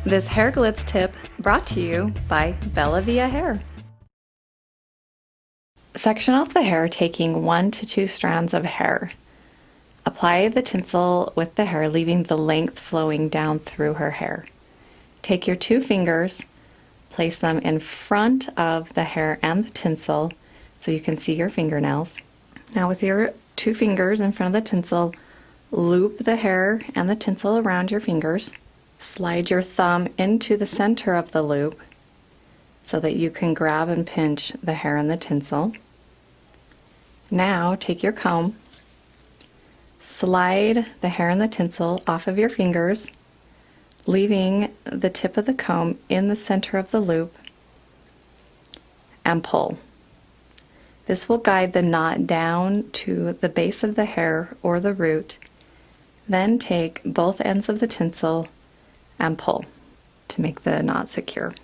This hair glitz tip brought to you by Bella Via Hair. Section off the hair taking 1 to 2 strands of hair. Apply the tinsel with the hair, leaving the length flowing down through her hair. Take your 2 fingers, place them in front of the hair and the tinsel so you can see your fingernails. Now with your 2 fingers in front of the tinsel, loop the hair and the tinsel around your fingers. Slide your thumb into the center of the loop so that you can grab and pinch the hair and the tinsel. Now take your comb, slide the hair and the tinsel off of your fingers, leaving the tip of the comb in the center of the loop, and pull. This will guide the knot down to the base of the hair or the root. Then take both ends of the tinsel and pull to make the knot secure.